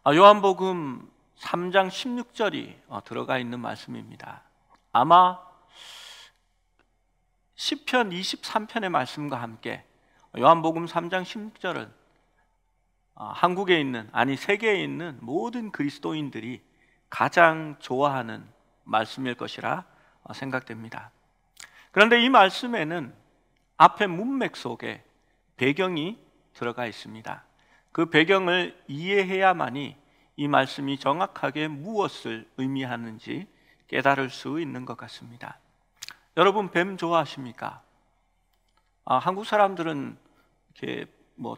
요한복음 3장 16절이 들어가 있는 말씀입니다. 아마 시편 23편의 말씀과 함께 요한복음 3장 16절은 한국에 있는, 아니 세계에 있는 모든 그리스도인들이 가장 좋아하는 말씀일 것이라 생각됩니다. 그런데 이 말씀에는 앞에 문맥 속에 배경이 들어가 있습니다. 그 배경을 이해해야만이 이 말씀이 정확하게 무엇을 의미하는지 깨달을 수 있는 것 같습니다. 여러분, 뱀 좋아하십니까? 한국 사람들은 이렇게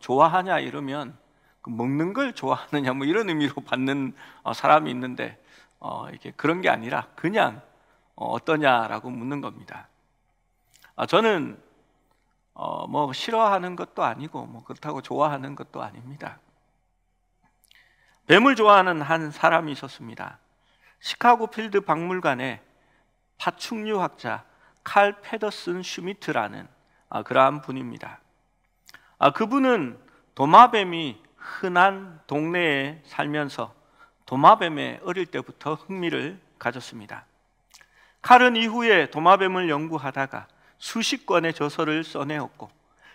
좋아하냐 이러면 먹는 걸 좋아하느냐 이런 의미로 받는 사람이 있는데 이게 그런 게 아니라 그냥 어떠냐라고 묻는 겁니다. 저는 싫어하는 것도 아니고 그렇다고 좋아하는 것도 아닙니다. 뱀을 좋아하는 한 사람이 있었습니다. 시카고 필드 박물관에 파충류학자 칼 페더슨 슈미트라는 그러한 분입니다. 그분은 도마뱀이 흔한 동네에 살면서 도마뱀에 어릴 때부터 흥미를 가졌습니다. 칼은 이후에 도마뱀을 연구하다가 수십 권의 저서를 써내었고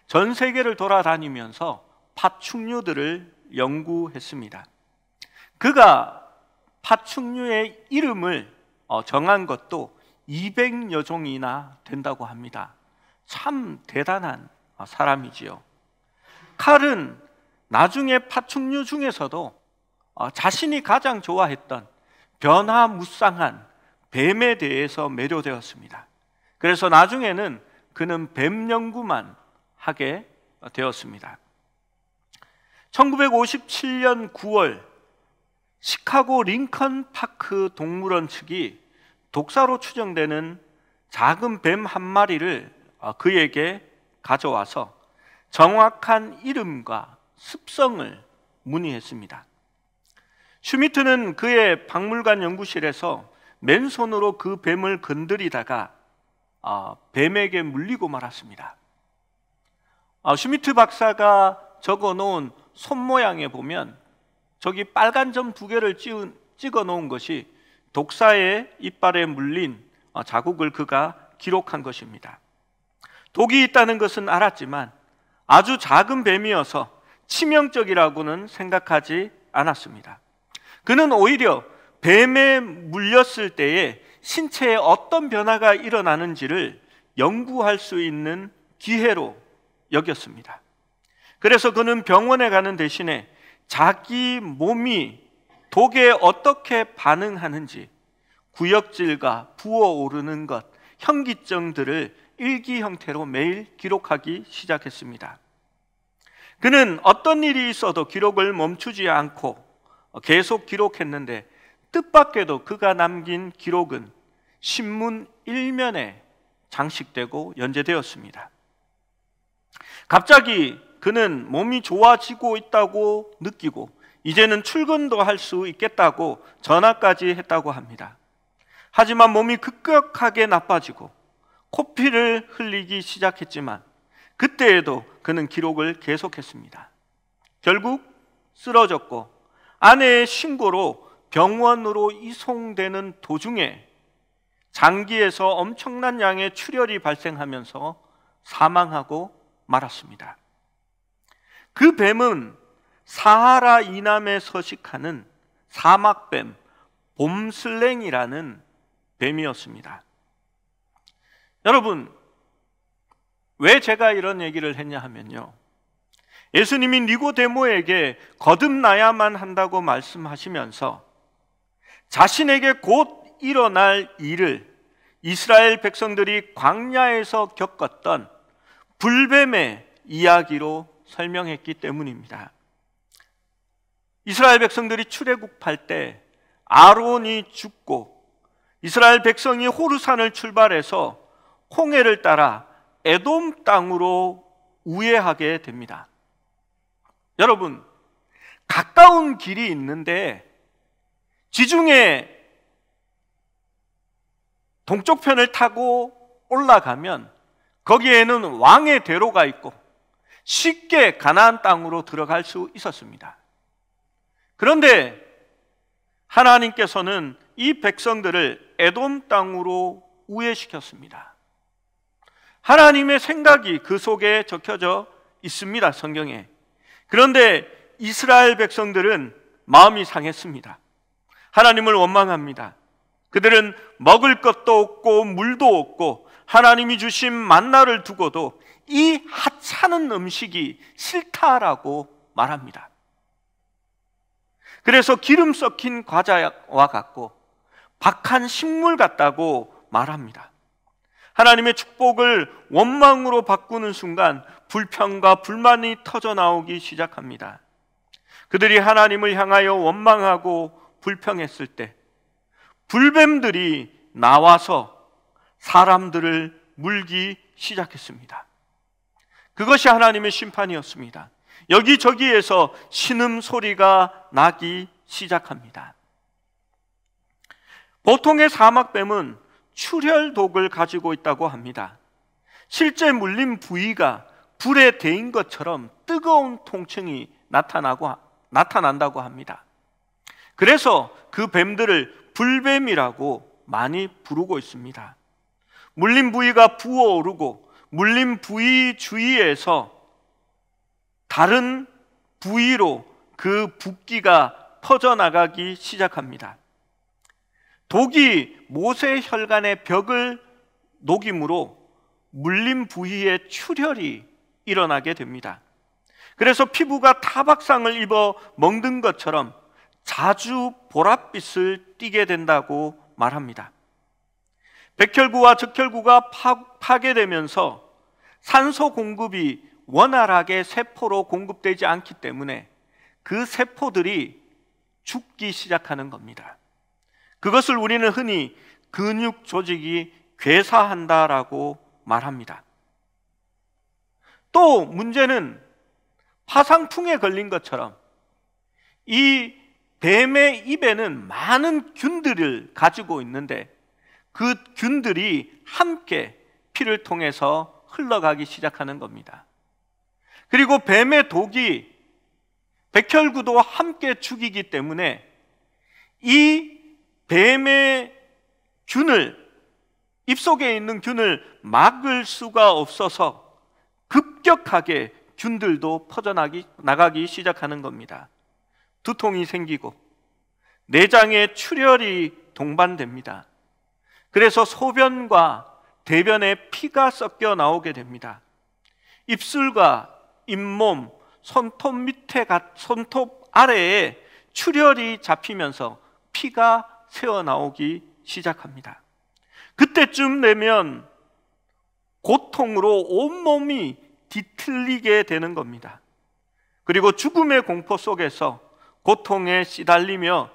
전 세계를 돌아다니면서 파충류들을 연구했습니다. 그가 파충류의 이름을 정한 것도 200여 종이나 된다고 합니다. 참 대단한 사람이지요. 칼은 나중에 파충류 중에서도 자신이 가장 좋아했던 변화무쌍한 뱀에 대해서 매료되었습니다. 그래서 나중에는 그는 뱀 연구만 하게 되었습니다. 1957년 9월 시카고 링컨 파크 동물원 측이 독사로 추정되는 작은 뱀 한 마리를 그에게 가져와서 정확한 이름과 습성을 문의했습니다. 슈미트는 그의 박물관 연구실에서 맨손으로 그 뱀을 건드리다가 뱀에게 물리고 말았습니다. 슈미트 박사가 적어 놓은 손 모양에 보면 저기 빨간 점 2개를 찍어 놓은 것이 독사의 이빨에 물린 자국을 그가 기록한 것입니다. 독이 있다는 것은 알았지만 아주 작은 뱀이어서 치명적이라고는 생각하지 않았습니다. 그는 오히려 뱀에 물렸을 때에 신체에 어떤 변화가 일어나는지를 연구할 수 있는 기회로 여겼습니다. 그래서 그는 병원에 가는 대신에 자기 몸이 독에 어떻게 반응하는지 구역질과 부어오르는 것, 현기증들을 일기 형태로 매일 기록하기 시작했습니다. 그는 어떤 일이 있어도 기록을 멈추지 않고 계속 기록했는데 뜻밖에도 그가 남긴 기록은 신문 1면에 장식되고 연재되었습니다. 갑자기 그는 몸이 좋아지고 있다고 느끼고 이제는 출근도 할 수 있겠다고 전화까지 했다고 합니다. 하지만 몸이 급격하게 나빠지고 코피를 흘리기 시작했지만 그때에도 그는 기록을 계속했습니다. 결국 쓰러졌고 아내의 신고로 병원으로 이송되는 도중에 장기에서 엄청난 양의 출혈이 발생하면서 사망하고 말았습니다. 그 뱀은 사하라 이남에 서식하는 사막뱀 봄슬랭이라는 뱀이었습니다. 여러분, 왜 제가 이런 얘기를 했냐 하면요, 예수님이 니고데모에게 거듭나야만 한다고 말씀하시면서 자신에게 곧 일어날 일을 이스라엘 백성들이 광야에서 겪었던 불뱀의 이야기로 설명했기 때문입니다. 이스라엘 백성들이 출애굽할 때 아론이 죽고 이스라엘 백성이 호르산을 출발해서 홍해를 따라 에돔 땅으로 우회하게 됩니다. 여러분, 가까운 길이 있는데 지중해 동쪽 편을 타고 올라가면 거기에는 왕의 대로가 있고 쉽게 가나안 땅으로 들어갈 수 있었습니다. 그런데 하나님께서는 이 백성들을 에돔 땅으로 우회시켰습니다. 하나님의 생각이 그 속에 적혀져 있습니다, 성경에. 그런데 이스라엘 백성들은 마음이 상했습니다. 하나님을 원망합니다. 그들은 먹을 것도 없고 물도 없고 하나님이 주신 만나를 두고도 이 하찮은 음식이 싫다라고 말합니다. 그래서 기름 섞인 과자와 같고 박한 식물 같다고 말합니다. 하나님의 축복을 원망으로 바꾸는 순간 불평과 불만이 터져 나오기 시작합니다. 그들이 하나님을 향하여 원망하고 불평했을 때 불뱀들이 나와서 사람들을 물기 시작했습니다. 그것이 하나님의 심판이었습니다. 여기저기에서 신음소리가 나기 시작합니다. 보통의 사막뱀은 출혈독을 가지고 있다고 합니다. 실제 물린 부위가 불에 데인 것처럼 뜨거운 통증이 나타난다고 합니다. 그래서 그 뱀들을 불뱀이라고 많이 부르고 있습니다. 물린 부위가 부어오르고 물린 부위 주위에서 다른 부위로 그 붓기가 퍼져나가기 시작합니다. 독이 모세 혈관의 벽을 녹이므로 물린 부위에 출혈이 일어나게 됩니다. 그래서 피부가 타박상을 입어 멍든 것처럼 자주 보랏빛을 띠게 된다고 말합니다. 백혈구와 적혈구가 파괴되면서 산소 공급이 원활하게 세포로 공급되지 않기 때문에 그 세포들이 죽기 시작하는 겁니다. 그것을 우리는 흔히 근육 조직이 괴사한다라고 말합니다. 또 문제는 파상풍에 걸린 것처럼 이 뱀의 입에는 많은 균들을 가지고 있는데 그 균들이 함께 피를 통해서 흘러가기 시작하는 겁니다. 그리고 뱀의 독이 백혈구도 함께 죽이기 때문에 이 뱀의 균을, 입속에 있는 균을 막을 수가 없어서 급격하게 균들도 퍼져나가기 시작하는 겁니다. 두통이 생기고 내장에 출혈이 동반됩니다. 그래서 소변과 대변에 피가 섞여 나오게 됩니다. 입술과 잇몸, 손톱 아래에 출혈이 잡히면서 피가 새어나오기 시작합니다. 그때쯤 되면 고통으로 온몸이 뒤틀리게 되는 겁니다. 그리고 죽음의 공포 속에서 고통에 시달리며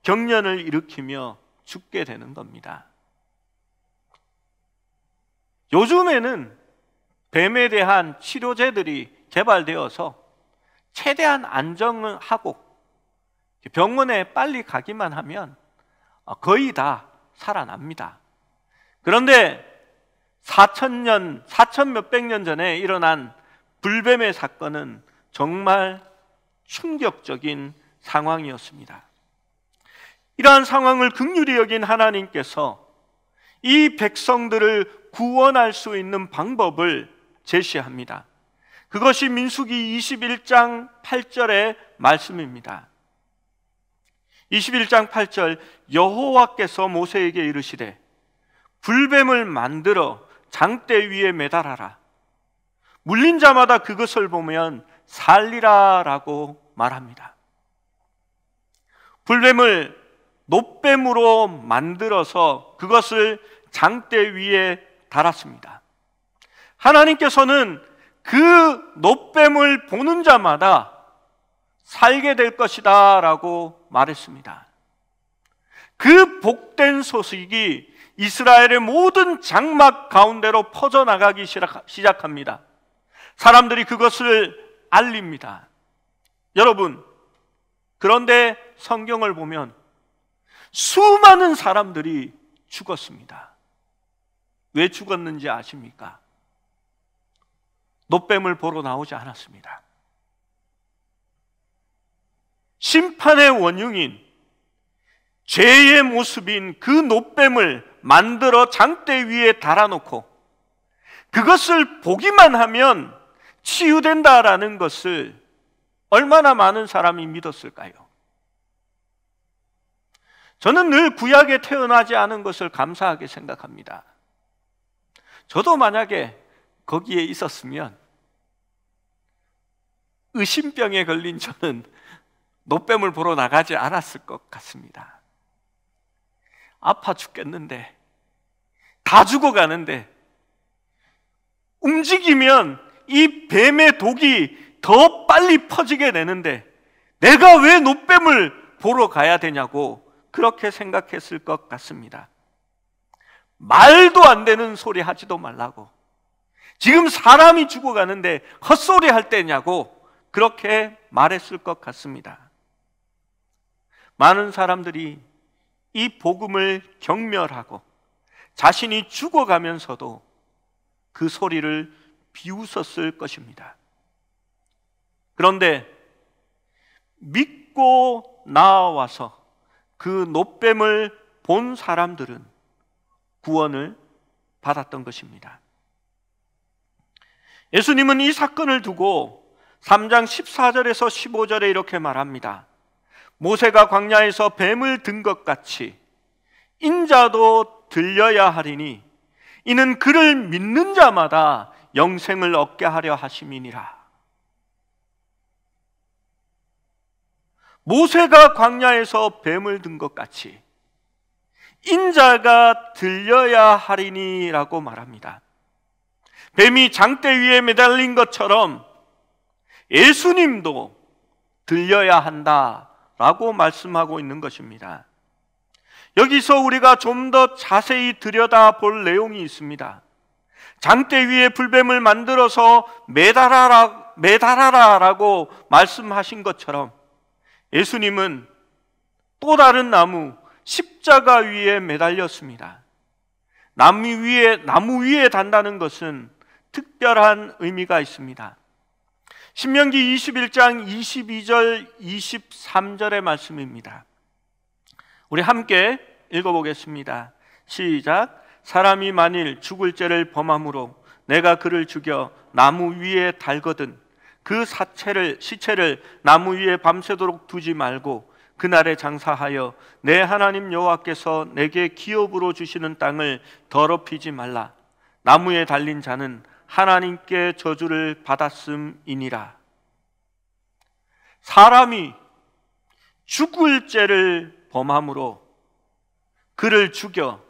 경련을 일으키며 죽게 되는 겁니다. 요즘에는 뱀에 대한 치료제들이 개발되어서 최대한 안정을 하고 병원에 빨리 가기만 하면 거의 다 살아납니다. 그런데 4천 몇백 년 전에 일어난 불뱀의 사건은 정말 충격적인 상황이었습니다. 이러한 상황을 긍휼히 여긴 하나님께서 이 백성들을 구원할 수 있는 방법을 제시합니다. 그것이 민수기 21장 8절의 말씀입니다. 21장 8절, 여호와께서 모세에게 이르시되 불뱀을 만들어 장대 위에 매달아라. 물린 자마다 그것을 보면 살리라 라고 말합니다. 불뱀을 놋뱀으로 만들어서 그것을 장대 위에 달았습니다. 하나님께서는 그 놋뱀을 보는 자마다 살게 될 것이다 라고 말했습니다. 그 복된 소식이 이스라엘의 모든 장막 가운데로 퍼져나가기 시작합니다. 사람들이 그것을 알립니다. 여러분, 그런데 성경을 보면 수많은 사람들이 죽었습니다. 왜 죽었는지 아십니까? 놋뱀을 보러 나오지 않았습니다. 심판의 원흉인 죄의 모습인 그 놋뱀을 만들어 장대 위에 달아놓고 그것을 보기만 하면 치유된다라는 것을 얼마나 많은 사람이 믿었을까요? 저는 늘 구약에 태어나지 않은 것을 감사하게 생각합니다. 저도 만약에 거기에 있었으면 의심병에 걸린 저는 놋뱀을 보러 나가지 않았을 것 같습니다. 아파 죽겠는데, 다 죽어가는데, 움직이면 이 뱀의 독이 더 빨리 퍼지게 되는데 내가 왜 놋뱀을 보러 가야 되냐고 그렇게 생각했을 것 같습니다. 말도 안 되는 소리 하지도 말라고, 지금 사람이 죽어가는데 헛소리 할 때냐고 그렇게 말했을 것 같습니다. 많은 사람들이 이 복음을 경멸하고 자신이 죽어가면서도 그 소리를 비웃었을 것입니다. 그런데 믿고 나와서 그 놋뱀을 본 사람들은 구원을 받았던 것입니다. 예수님은 이 사건을 두고 3장 14절에서 15절에 이렇게 말합니다. 모세가 광야에서 뱀을 든 것 같이 인자도 들려야 하리니 이는 그를 믿는 자마다 영생을 얻게 하려 하심이니라. 모세가 광야에서 뱀을 든 것 같이 인자가 들려야 하리니라고 말합니다. 뱀이 장대 위에 매달린 것처럼 예수님도 들려야 한다라고 말씀하고 있는 것입니다. 여기서 우리가 좀 더 자세히 들여다볼 내용이 있습니다. 장대 위에 불뱀을 만들어서 매달아라라고 말씀하신 것처럼 예수님은 또 다른 나무 십자가 위에 매달렸습니다. 나무 위에 단다는 것은 특별한 의미가 있습니다. 신명기 21장 22절 23절의 말씀입니다. 우리 함께 읽어보겠습니다. 시작. 사람이 만일 죽을 죄를 범함으로 내가 그를 죽여 나무 위에 달거든 그 시체를 나무 위에 밤새도록 두지 말고 그날에 장사하여 내 하나님 여호와께서 내게 기업으로 주시는 땅을 더럽히지 말라. 나무에 달린 자는 하나님께 저주를 받았음이니라. 사람이 죽을 죄를 범함으로 그를 죽여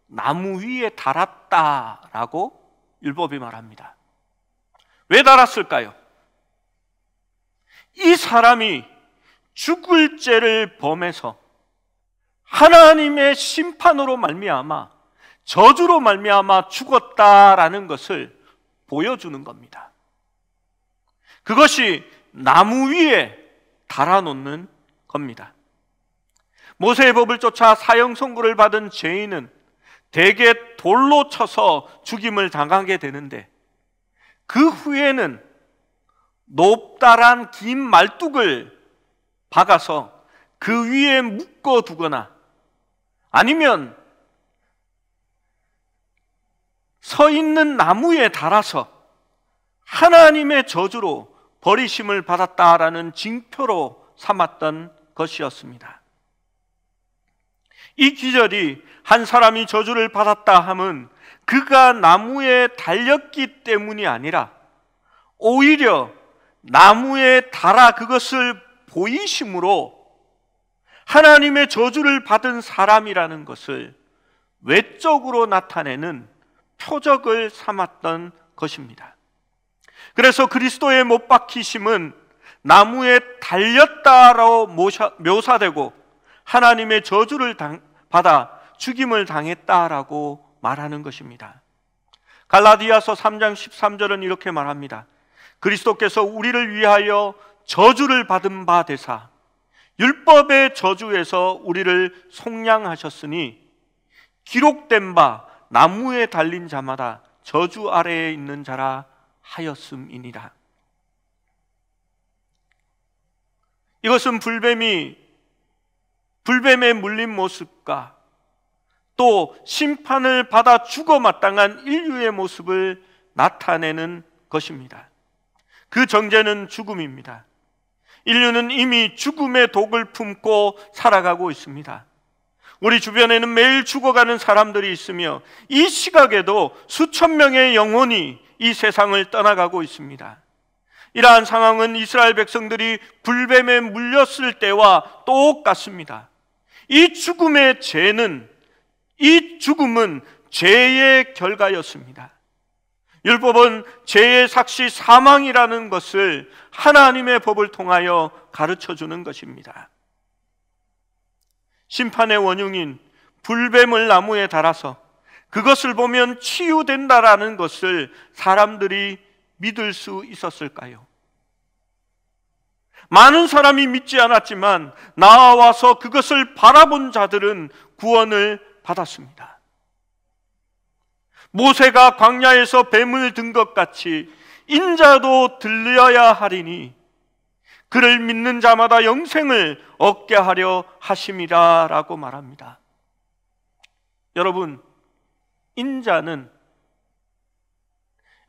나무 위에 달았다라고 율법이 말합니다. 왜 달았을까요? 이 사람이 죽을 죄를 범해서 하나님의 심판으로 말미암아 저주로 말미암아 죽었다라는 것을 보여주는 겁니다. 그것이 나무 위에 달아놓는 겁니다. 모세의 법을 쫓아 사형 선고를 받은 죄인은 대개 돌로 쳐서 죽임을 당하게 되는데 그 후에는 높다란 긴 말뚝을 박아서 그 위에 묶어두거나 아니면 서 있는 나무에 달아서 하나님의 저주로 버리심을 받았다라는 징표로 삼았던 것이었습니다. 이 기절이 한 사람이 저주를 받았다 함은 그가 나무에 달렸기 때문이 아니라 오히려 나무에 달아 그것을 보이심으로 하나님의 저주를 받은 사람이라는 것을 외적으로 나타내는 표적을 삼았던 것입니다. 그래서 그리스도의 못 박히심은 나무에 달렸다로 묘사되고 하나님의 저주를 받아 죽임을 당했다라고 말하는 것입니다. 갈라디아서 3장 13절은 이렇게 말합니다. 그리스도께서 우리를 위하여 저주를 받은 바 되사 율법의 저주에서 우리를 속량하셨으니 기록된 바 나무에 달린 자마다 저주 아래에 있는 자라 하였음이니라. 이것은 불뱀이 불뱀에 물린 모습과 또 심판을 받아 죽어 마땅한 인류의 모습을 나타내는 것입니다. 그 정죄는 죽음입니다. 인류는 이미 죽음의 독을 품고 살아가고 있습니다. 우리 주변에는 매일 죽어가는 사람들이 있으며 이 시각에도 수천 명의 영혼이 이 세상을 떠나가고 있습니다. 이러한 상황은 이스라엘 백성들이 불뱀에 물렸을 때와 똑같습니다. 이 죽음은 죄의 결과였습니다. 율법은 죄의 삭시 사망이라는 것을 하나님의 법을 통하여 가르쳐주는 것입니다. 심판의 원흉인 불뱀을 나무에 달아서 그것을 보면 치유된다라는 것을 사람들이 믿을 수 있었을까요? 많은 사람이 믿지 않았지만 나와서 그것을 바라본 자들은 구원을 받았습니다. 모세가 광야에서 뱀을 든 것 같이 인자도 들려야 하리니 그를 믿는 자마다 영생을 얻게 하려 하심이라 라고 말합니다. 여러분, 인자는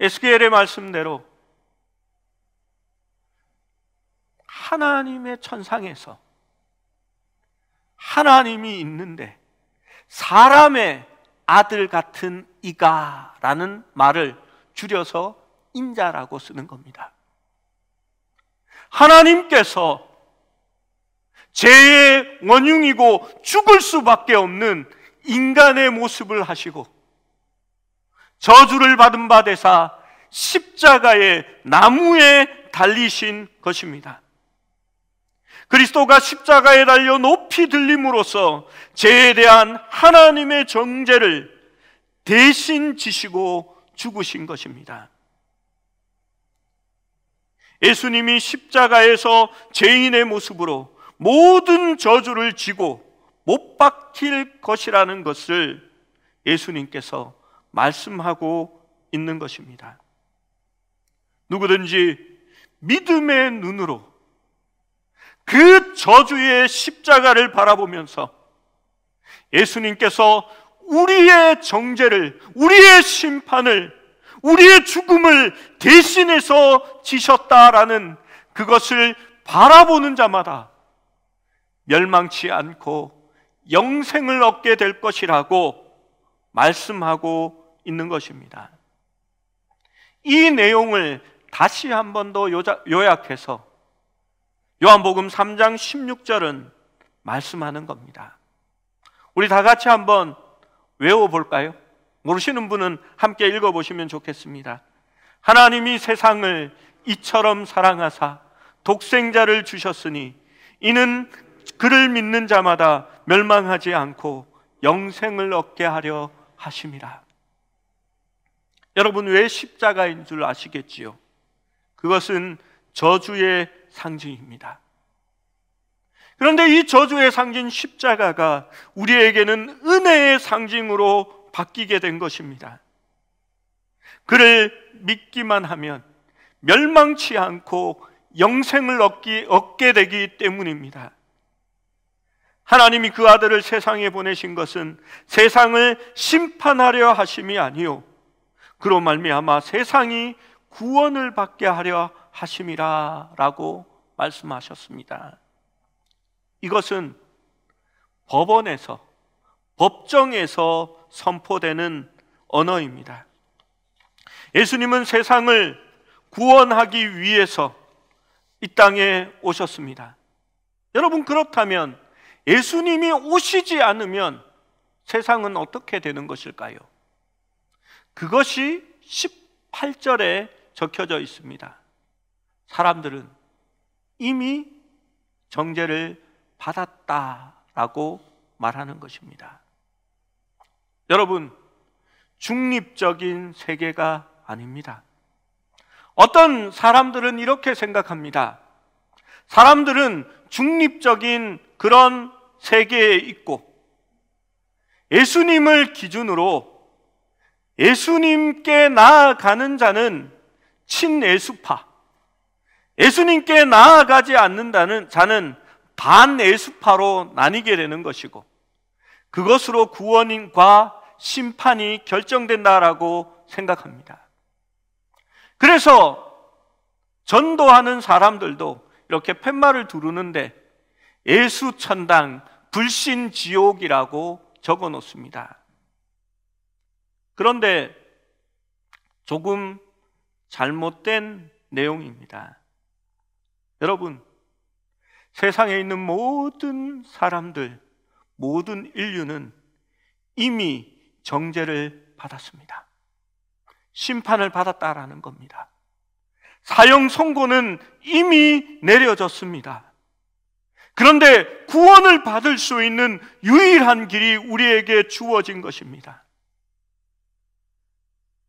에스겔의 말씀대로 하나님의 천상에서 하나님이 있는데 사람의 아들 같은 이가 라는 말을 줄여서 인자라고 쓰는 겁니다. 하나님께서 죄의 원흉이고 죽을 수밖에 없는 인간의 모습을 하시고 저주를 받은 바 되사 십자가의 나무에 달리신 것입니다. 그리스도가 십자가에 달려 높이 들림으로써 죄에 대한 하나님의 정죄를 대신 지시고 죽으신 것입니다. 예수님이 십자가에서 죄인의 모습으로 모든 저주를 지고 못 박힐 것이라는 것을 예수님께서 말씀하고 있는 것입니다. 누구든지 믿음의 눈으로 그 저주의 십자가를 바라보면서 예수님께서 우리의 정죄를, 우리의 심판을, 우리의 죽음을 대신해서 지셨다라는 그것을 바라보는 자마다 멸망치 않고 영생을 얻게 될 것이라고 말씀하고 있는 것입니다. 이 내용을 다시 한 번 더 요약해서 요한복음 3장 16절은 말씀하는 겁니다. 우리 다 같이 한번 외워볼까요? 모르시는 분은 함께 읽어보시면 좋겠습니다. 하나님이 세상을 이처럼 사랑하사 독생자를 주셨으니 이는 그를 믿는 자마다 멸망하지 않고 영생을 얻게 하려 하심이라. 여러분, 왜 십자가인 줄 아시겠지요? 그것은 저주의 상징입니다. 그런데 이 저주의 상징 십자가가 우리에게는 은혜의 상징으로 바뀌게 된 것입니다. 그를 믿기만 하면 멸망치 않고 영생을 얻게 되기 때문입니다. 하나님이 그 아들을 세상에 보내신 것은 세상을 심판하려 하심이 아니요 그로 말미암아 세상이 구원을 받게 하려 하심이라 라고 말씀하셨습니다. 이것은 법원에서, 법정에서 선포되는 언어입니다. 예수님은 세상을 구원하기 위해서 이 땅에 오셨습니다. 여러분, 그렇다면 예수님이 오시지 않으면 세상은 어떻게 되는 것일까요? 그것이 18절에 적혀져 있습니다. 사람들은 이미 정죄를 받았다라고 말하는 것입니다. 여러분, 중립적인 세계가 아닙니다. 어떤 사람들은 이렇게 생각합니다. 사람들은 중립적인 그런 세계에 있고 예수님을 기준으로 예수님께 나아가는 자는 친예수파, 예수님께 나아가지 않는다는 자는 반에스파로 나뉘게 되는 것이고, 그것으로 구원과 심판이 결정된다라고 생각합니다. 그래서 전도하는 사람들도 이렇게 팻말을 두르는데 예수천당, 불신지옥이라고 적어 놓습니다. 그런데 조금 잘못된 내용입니다. 여러분, 세상에 있는 모든 사람들, 모든 인류는 이미 정죄를 받았습니다. 심판을 받았다라는 겁니다. 사형 선고는 이미 내려졌습니다. 그런데 구원을 받을 수 있는 유일한 길이 우리에게 주어진 것입니다.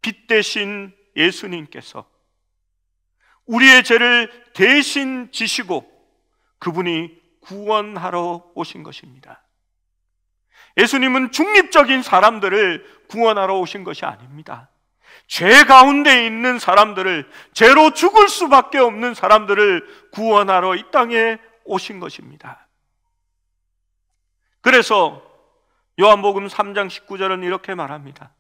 빛 대신 예수님께서 우리의 죄를 대신 지시고 그분이 구원하러 오신 것입니다. 예수님은 중립적인 사람들을 구원하러 오신 것이 아닙니다. 죄 가운데 있는 사람들을, 죄로 죽을 수밖에 없는 사람들을 구원하러 이 땅에 오신 것입니다. 그래서 요한복음 3장 19절은 이렇게 말합니다.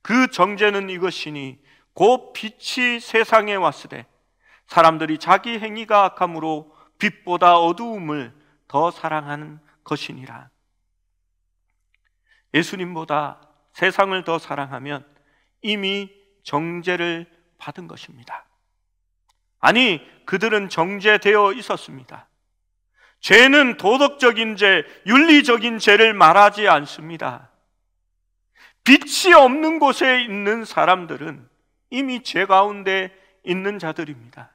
그 정죄는 이것이니 곧 빛이 세상에 왔으되 사람들이 자기 행위가 악함으로 빛보다 어두움을 더 사랑하는 것이니라. 예수님보다 세상을 더 사랑하면 이미 정죄를 받은 것입니다. 아니, 그들은 정죄되어 있었습니다. 죄는 도덕적인 죄, 윤리적인 죄를 말하지 않습니다. 빛이 없는 곳에 있는 사람들은 이미 죄 가운데 있는 자들입니다.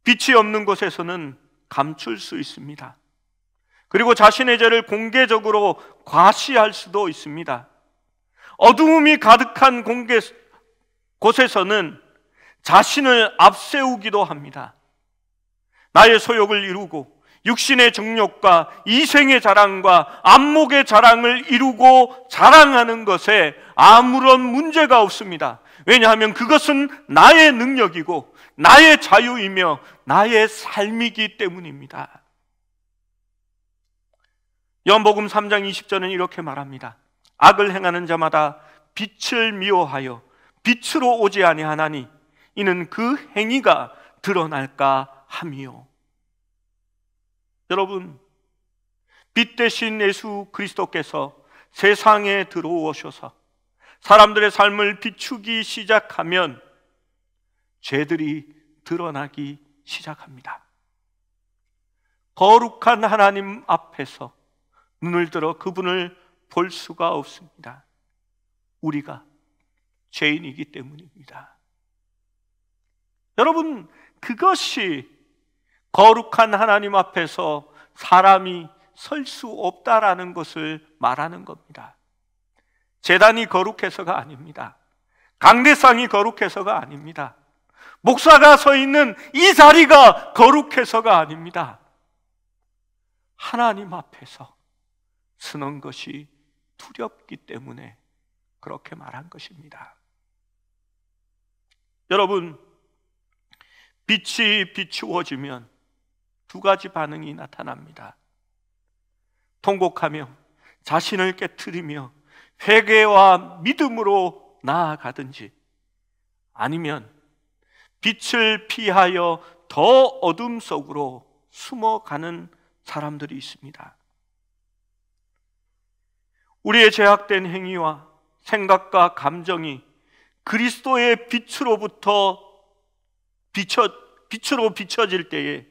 빛이 없는 곳에서는 감출 수 있습니다. 그리고 자신의 죄를 공개적으로 과시할 수도 있습니다. 어두움이 가득한 곳에서는 자신을 앞세우기도 합니다. 나의 소욕을 이루고 육신의 정욕과 이생의 자랑과 안목의 자랑을 이루고 자랑하는 것에 아무런 문제가 없습니다. 왜냐하면 그것은 나의 능력이고 나의 자유이며 나의 삶이기 때문입니다. 요한복음 3장 20절은 이렇게 말합니다. 악을 행하는 자마다 빛을 미워하여 빛으로 오지 아니하나니 이는 그 행위가 드러날까 함이요. 여러분, 빛 대신 예수 그리스도께서 세상에 들어오셔서 사람들의 삶을 비추기 시작하면 죄들이 드러나기 시작합니다. 거룩한 하나님 앞에서 눈을 들어 그분을 볼 수가 없습니다. 우리가 죄인이기 때문입니다. 여러분, 그것이 거룩한 하나님 앞에서 사람이 설 수 없다라는 것을 말하는 겁니다. 제단이 거룩해서가 아닙니다. 강대상이 거룩해서가 아닙니다. 목사가 서 있는 이 자리가 거룩해서가 아닙니다. 하나님 앞에서 서는 것이 두렵기 때문에 그렇게 말한 것입니다. 여러분, 빛이 비추어지면 두 가지 반응이 나타납니다. 통곡하며 자신을 깨트리며 회개와 믿음으로 나아가든지, 아니면 빛을 피하여 더 어둠 속으로 숨어가는 사람들이 있습니다. 우리의 죄악된 행위와 생각과 감정이 그리스도의 빛으로부터 빛으로 비춰질 때에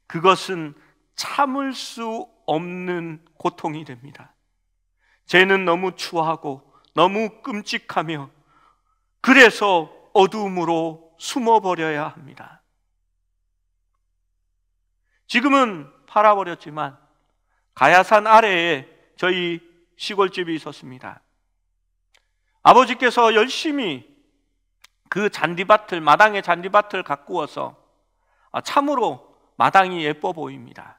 그것은 참을 수 없는 고통이 됩니다. 죄는 너무 추하고 너무 끔찍하며 그래서 어두움으로 숨어버려야 합니다. 지금은 팔아버렸지만 가야산 아래에 저희 시골집이 있었습니다. 아버지께서 열심히 그 잔디밭을, 마당의 잔디밭을 가꾸어서 참으로 마당이 예뻐 보입니다.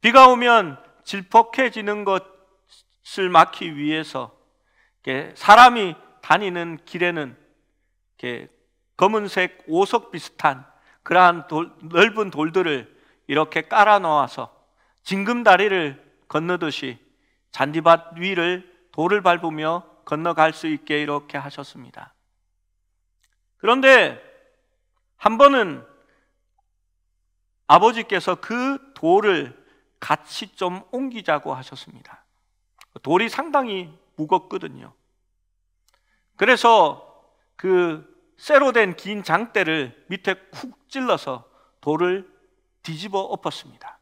비가 오면 질퍽해지는 것을 막기 위해서 사람이 다니는 길에는 검은색 오석 비슷한 그러한 넓은 돌들을 이렇게 깔아 놓아서 징금다리를 건너듯이 잔디밭 위를 돌을 밟으며 건너갈 수 있게 이렇게 하셨습니다. 그런데 한 번은 아버지께서 그 돌을 같이 좀 옮기자고 하셨습니다. 돌이 상당히 무겁거든요. 그래서 그 쇠로 된 긴 장대를 밑에 쿡 찔러서 돌을 뒤집어 엎었습니다.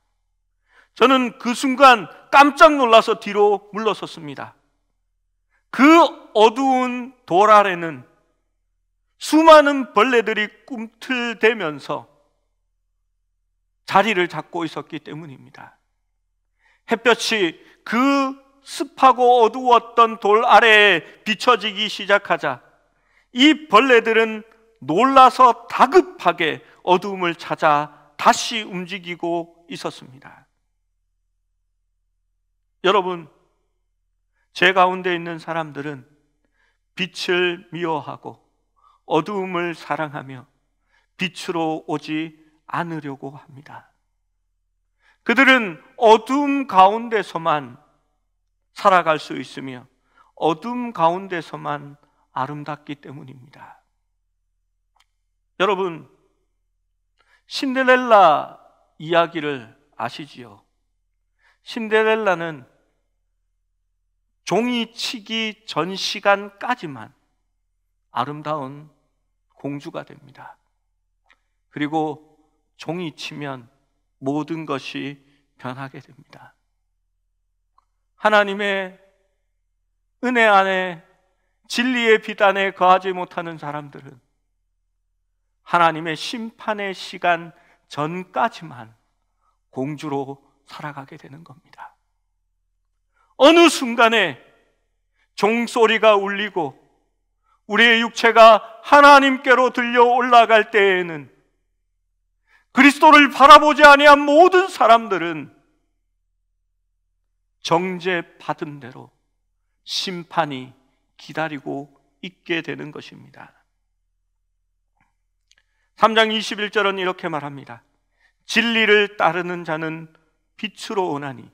저는 그 순간 깜짝 놀라서 뒤로 물러섰습니다. 그 어두운 돌 아래는 수많은 벌레들이 꿈틀대면서 자리를 잡고 있었기 때문입니다. 햇볕이 그 습하고 어두웠던 돌 아래에 비춰지기 시작하자 이 벌레들은 놀라서 다급하게 어두움을 찾아 다시 움직이고 있었습니다. 여러분, 제 가운데 있는 사람들은 빛을 미워하고 어두움을 사랑하며 빛으로 오지 않으려고 합니다. 그들은 어두움 가운데서만 살아갈 수 있으며 어두움 가운데서만 아름답기 때문입니다. 여러분, 신데렐라 이야기를 아시지요? 신데렐라는 종이 치기 전 시간까지만 아름다운 공주가 됩니다. 그리고 종이 치면 모든 것이 변하게 됩니다. 하나님의 은혜 안에 진리의 빛 안에 거하지 못하는 사람들은 하나님의 심판의 시간 전까지만 공주로 살아가게 되는 겁니다. 어느 순간에 종소리가 울리고 우리의 육체가 하나님께로 들려 올라갈 때에는 그리스도를 바라보지 아니한 모든 사람들은 정죄받은 대로 심판이 기다리고 있게 되는 것입니다. 3장 21절은 이렇게 말합니다. 진리를 따르는 자는 빛으로 오나니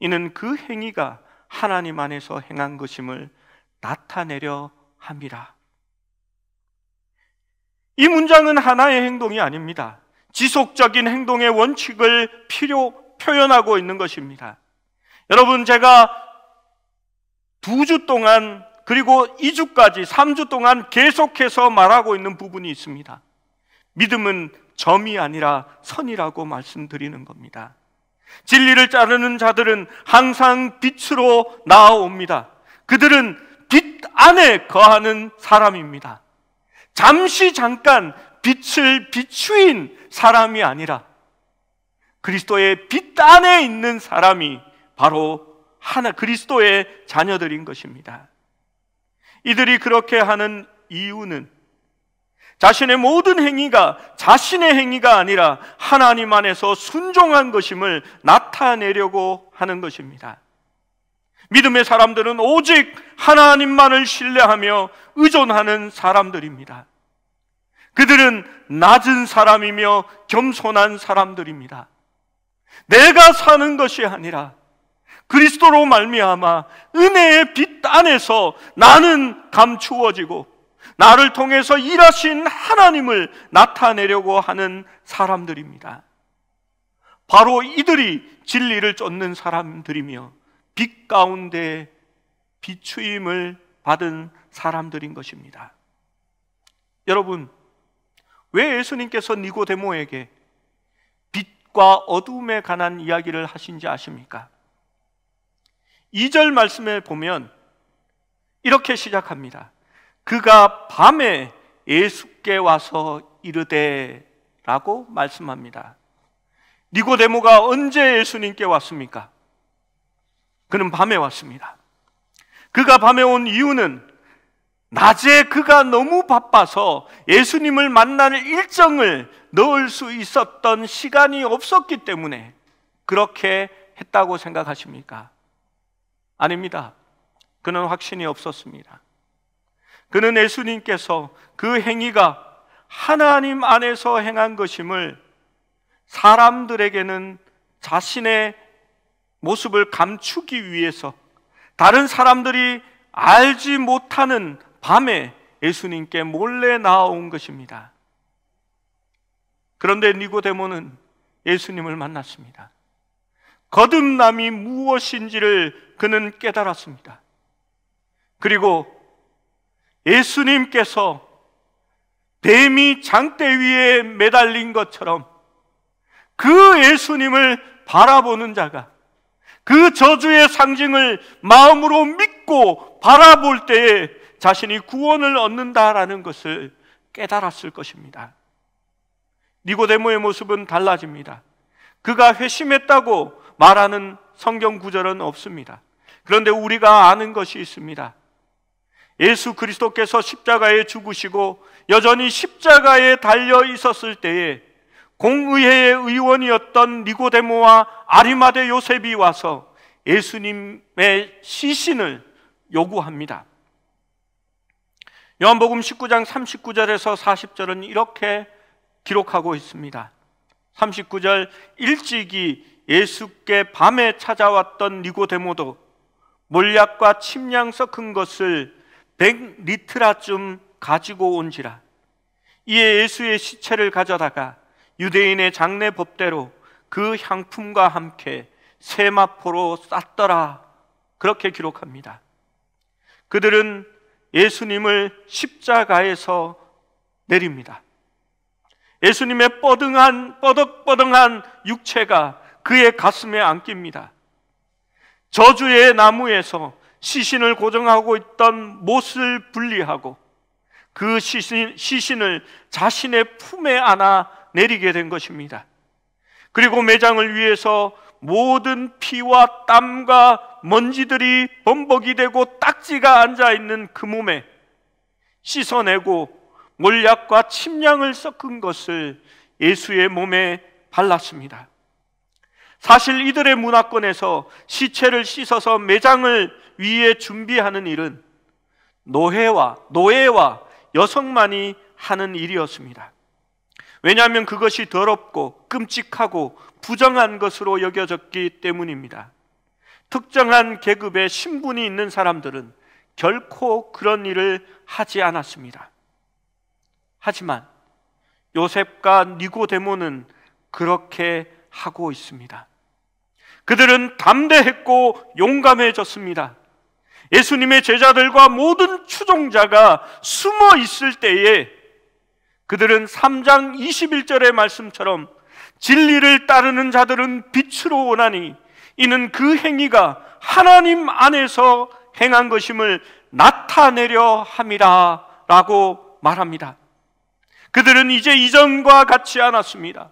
이는 그 행위가 하나님 안에서 행한 것임을 나타내려 함이라. 이 문장은 하나의 행동이 아닙니다. 지속적인 행동의 원칙을 표현하고 있는 것입니다. 여러분, 제가 2주 동안 그리고 2주까지 3주 동안 계속해서 말하고 있는 부분이 있습니다. 믿음은 점이 아니라 선이라고 말씀드리는 겁니다. 진리를 따르는 자들은 항상 빛으로 나아옵니다. 그들은 빛 안에 거하는 사람입니다. 잠깐 빛을 비추인 사람이 아니라 그리스도의 빛 안에 있는 사람이 바로 그리스도의 자녀들인 것입니다. 이들이 그렇게 하는 이유는 자신의 모든 행위가 자신의 행위가 아니라 하나님 안에서 순종한 것임을 나타내려고 하는 것입니다. 믿음의 사람들은 오직 하나님만을 신뢰하며 의존하는 사람들입니다. 그들은 낮은 사람이며 겸손한 사람들입니다. 내가 사는 것이 아니라 그리스도로 말미암아 은혜의 빛 안에서 나는 감추어지고 나를 통해서 일하신 하나님을 나타내려고 하는 사람들입니다. 바로 이들이 진리를 쫓는 사람들이며 빛 가운데 비추임을 받은 사람들인 것입니다. 여러분, 왜 예수님께서 니고데모에게 빛과 어두움에 관한 이야기를 하신지 아십니까? 2절 말씀에 보면 이렇게 시작합니다. 그가 밤에 예수께 와서 이르되 라고 말씀합니다. 니고데모가 언제 예수님께 왔습니까? 그는 밤에 왔습니다. 그가 밤에 온 이유는 낮에 그가 너무 바빠서 예수님을 만날 일정을 넣을 수 있었던 시간이 없었기 때문에 그렇게 했다고 생각하십니까? 아닙니다. 그는 확신이 없었습니다. 그는 예수님께서 그 행위가 하나님 안에서 행한 것임을 사람들에게는 자신의 모습을 감추기 위해서 다른 사람들이 알지 못하는 밤에 예수님께 몰래 나온 것입니다. 그런데 니고데모는 예수님을 만났습니다. 거듭남이 무엇인지를 그는 깨달았습니다. 그리고 예수님께서 뱀이 장대 위에 매달린 것처럼 그 예수님을 바라보는 자가 그 저주의 상징을 마음으로 믿고 바라볼 때에 자신이 구원을 얻는다라는 것을 깨달았을 것입니다. 니고데모의 모습은 달라집니다. 그가 회심했다고 말하는 성경 구절은 없습니다. 그런데 우리가 아는 것이 있습니다. 예수 그리스도께서 십자가에 죽으시고 여전히 십자가에 달려 있었을 때에 공의회의 의원이었던 니고데모와 아리마대 요셉이 와서 예수님의 시신을 요구합니다. 요한복음 19장 39절에서 40절은 이렇게 기록하고 있습니다. 39절, 일찍이 예수께 밤에 찾아왔던 니고데모도 몰약과 침량 섞은 것을 100리트라쯤 가지고 온지라. 이에 예수의 시체를 가져다가 유대인의 장례 법대로 그 향품과 함께 세마포로 쌌더라. 그렇게 기록합니다. 그들은 예수님을 십자가에서 내립니다. 예수님의 뻐덕뻐덕한 육체가 그의 가슴에 안깁니다. 저주의 나무에서 시신을 고정하고 있던 못을 분리하고 그 시신을 자신의 품에 안아 내리게 된 것입니다. 그리고 매장을 위해서 모든 피와 땀과 먼지들이 범벅이 되고 딱지가 앉아있는 그 몸에 씻어내고 몰약과 침량을 섞은 것을 예수의 몸에 발랐습니다. 사실 이들의 문화권에서 시체를 씻어서 매장을 위해 준비하는 일은 노예와 여성만이 하는 일이었습니다. 왜냐하면 그것이 더럽고 끔찍하고 부정한 것으로 여겨졌기 때문입니다. 특정한 계급의 신분이 있는 사람들은 결코 그런 일을 하지 않았습니다. 하지만 요셉과 니고데모는 그렇게 하고 있습니다. 그들은 담대했고 용감해졌습니다. 예수님의 제자들과 모든 추종자가 숨어 있을 때에 그들은 3장 21절의 말씀처럼 진리를 따르는 자들은 빛으로 오나니 이는 그 행위가 하나님 안에서 행한 것임을 나타내려 함이라 라고 말합니다. 그들은 이제 이전과 같지 않았습니다.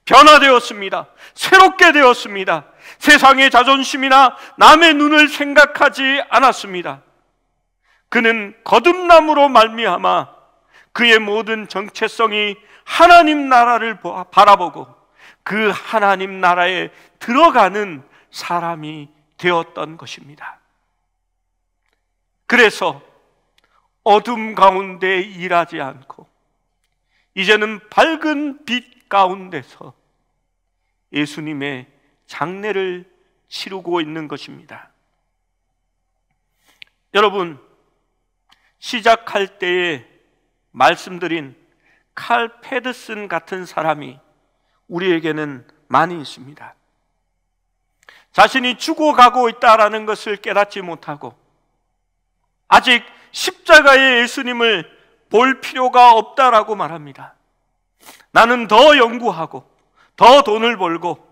변화되었습니다. 새롭게 되었습니다. 세상의 자존심이나 남의 눈을 생각하지 않았습니다. 그는 거듭남으로 말미암아 그의 모든 정체성이 하나님 나라를 바라보고 그 하나님 나라에 들어가는 사람이 되었던 것입니다. 그래서 어둠 가운데 일하지 않고 이제는 밝은 빛 가운데서 예수님의 장례를 치르고 있는 것입니다. 여러분, 시작할 때에 말씀드린 칼 페드슨 같은 사람이 우리에게는 많이 있습니다. 자신이 죽어가고 있다라는 것을 깨닫지 못하고 아직 십자가의 예수님을 볼 필요가 없다라고 말합니다. 나는 더 연구하고 더 돈을 벌고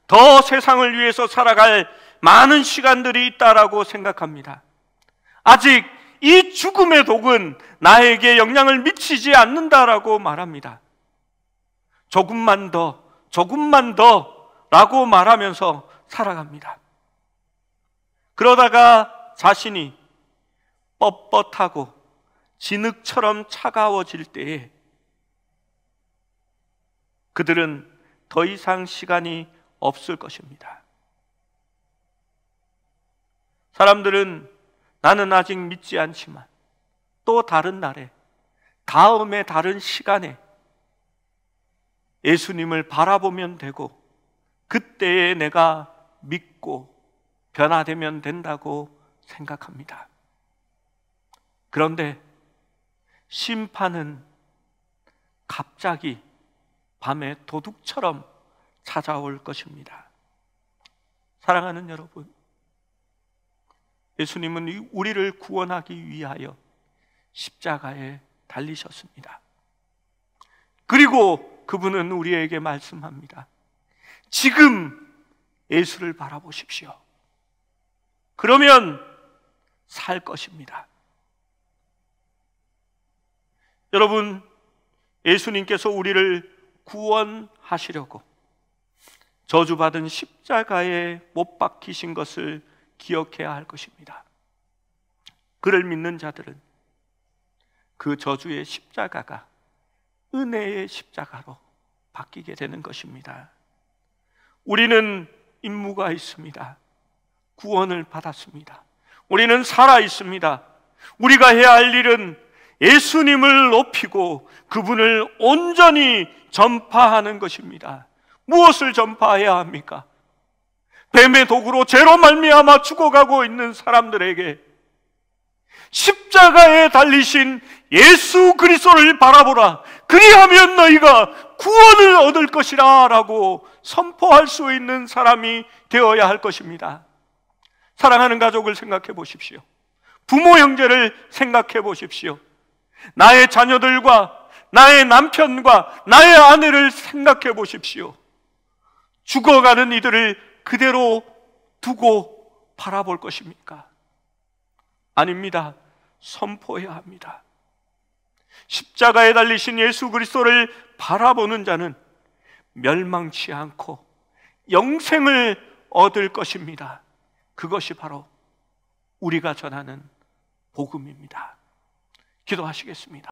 더 세상을 위해서 살아갈 많은 시간들이 있다라고 생각합니다. 아직 이 죽음의 독은 나에게 영향을 미치지 않는다라고 말합니다. 조금만 더 라고 말하면서 살아갑니다. 그러다가 자신이 뻣뻣하고 진흙처럼 차가워질 때에 그들은 더 이상 시간이 없을 것입니다. 사람들은 나는 아직 믿지 않지만 또 다른 날에, 다음에 다른 시간에 예수님을 바라보면 되고 그때에 내가 믿고 변화되면 된다고 생각합니다. 그런데 심판은 갑자기 밤에 도둑처럼 찾아올 것입니다. 사랑하는 여러분, 예수님은 우리를 구원하기 위하여 십자가에 달리셨습니다. 그리고 그분은 우리에게 말씀합니다. 지금 예수를 바라보십시오. 그러면 살 것입니다. 여러분, 예수님께서 우리를 구원하시려고 저주받은 십자가에 못 박히신 것을 기억해야 할 것입니다. 그를 믿는 자들은 그 저주의 십자가가 은혜의 십자가로 바뀌게 되는 것입니다. 우리는 임무가 있습니다. 구원을 받았습니다. 우리는 살아 있습니다. 우리가 해야 할 일은 예수님을 높이고 그분을 온전히 전파하는 것입니다. 무엇을 전파해야 합니까? 뱀의 도구로 죄로 말미암아 죽어가고 있는 사람들에게 십자가에 달리신 예수 그리스도를 바라보라. 그리하면 너희가 구원을 얻을 것이라 라고 선포할 수 있는 사람이 되어야 할 것입니다. 사랑하는 가족을 생각해 보십시오. 부모 형제를 생각해 보십시오. 나의 자녀들과 나의 남편과 나의 아내를 생각해 보십시오. 죽어가는 이들을 그대로 두고 바라볼 것입니까? 아닙니다. 선포해야 합니다. 십자가에 달리신 예수 그리스도를 바라보는 자는 멸망치 않고 영생을 얻을 것입니다. 그것이 바로 우리가 전하는 복음입니다. 기도하시겠습니다.